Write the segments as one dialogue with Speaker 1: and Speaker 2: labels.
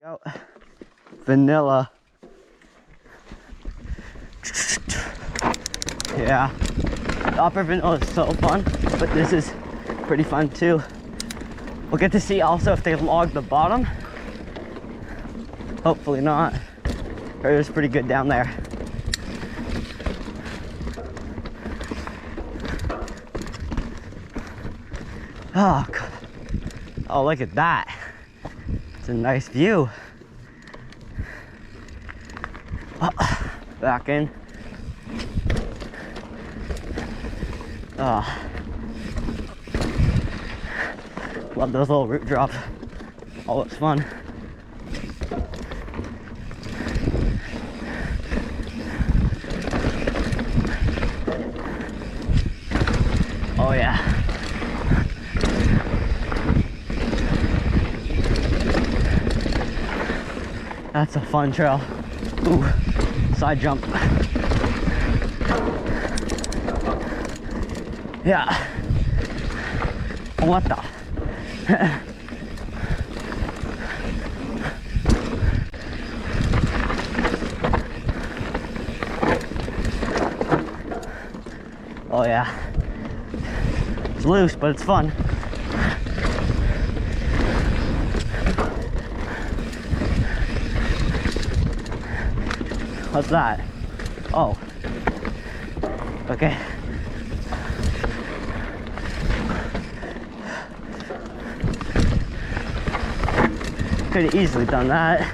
Speaker 1: Go. Vanilla. Yeah. The upper vanilla is so fun, but this is pretty fun too. We'll get to see also if they log the bottom. Hopefully not. It was pretty good down there. Oh, God. Oh, look at that. It's a nice view. Oh, back in. Oh. Love those little root drops. Oh, it's fun. Oh yeah. That's a fun trail. Ooh, side jump. Yeah. What the? Oh yeah. It's loose, but it's fun. What's that? Oh. Okay. Could have easily done that.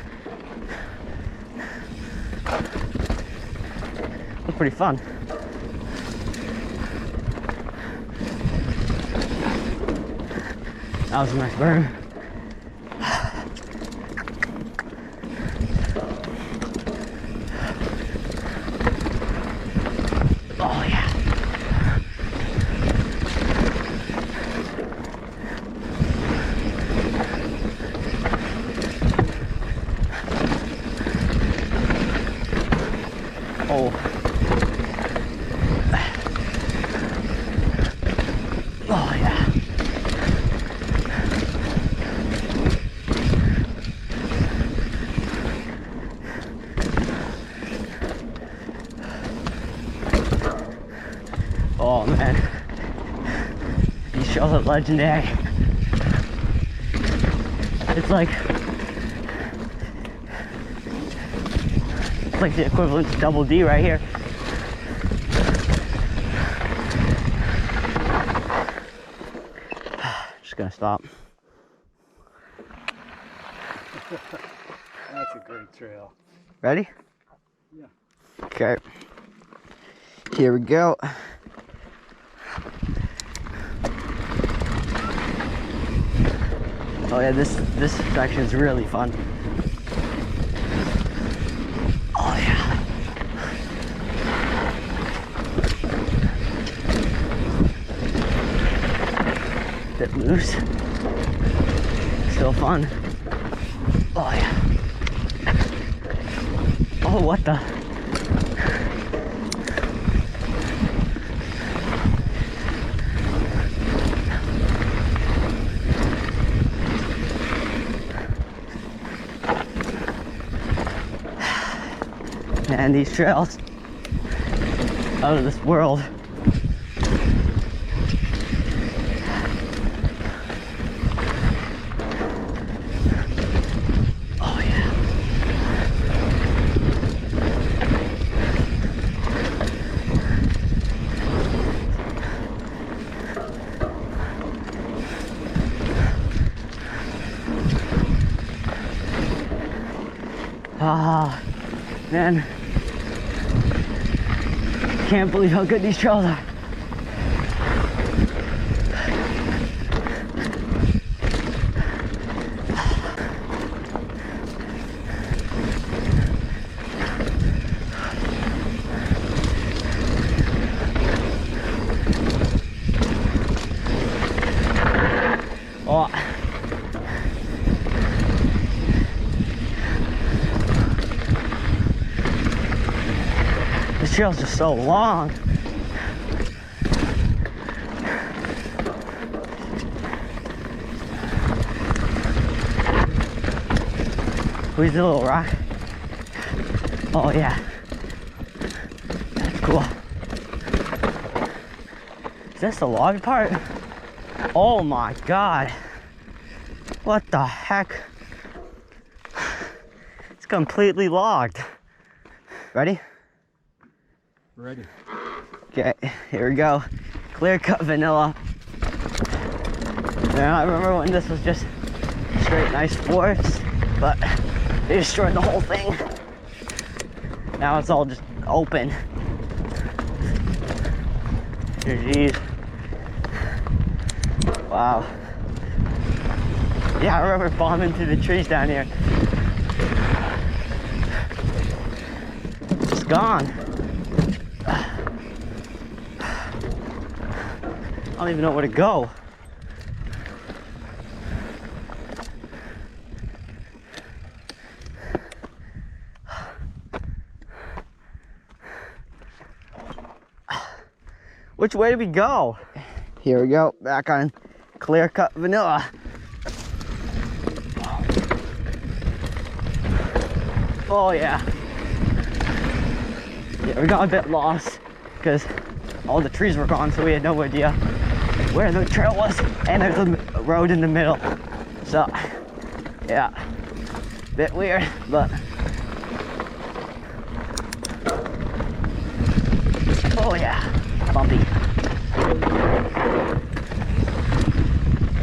Speaker 1: Looked pretty fun. That was a nice burn. Oh yeah. Oh. Oh yeah. Oh man, these trails are legendary. It's like the equivalent to double D right here. Just gonna stop.
Speaker 2: That's a great trail.
Speaker 1: Ready?
Speaker 2: Yeah.
Speaker 1: Okay. Here we go. Oh yeah, this section is really fun. Oh yeah. Bit loose. Still fun. Oh yeah. Oh, what the? Man, these trails out of this world. Oh yeah. Ah, man. Can't believe how good these trails are. Oh. This trail's just so long. Squeeze the little rock. Oh yeah. That's cool. Is this the log part? Oh my god. What the heck? It's completely logged. Ready?
Speaker 2: Ready.
Speaker 1: Okay, here we go. Clear cut vanilla. Now I remember when this was just straight nice forest, but they destroyed the whole thing. Now it's all just open. Jeez. Wow. Yeah, I remember bombing through the trees down here. It's gone. I don't even know where to go. Which way do we go? Here we go, back on clear cut vanilla. Oh yeah. Yeah, we got a bit lost because all the trees were gone, so we had no idea where the trail was, and there's a road in the middle. So yeah, bit weird, but oh yeah, bumpy.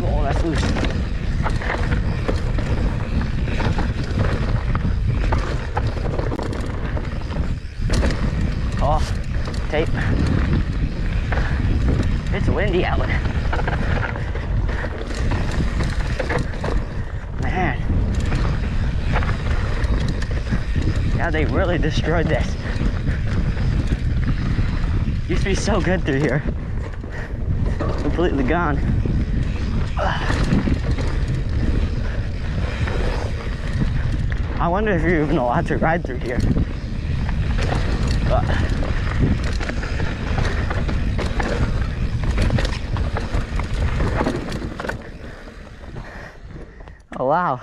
Speaker 1: Oh, that's loose. Oh, tape. It's windy out. Man. Yeah, they really destroyed this. Used to be so good through here. Completely gone. I wonder if you're even allowed to ride through here. Oh wow.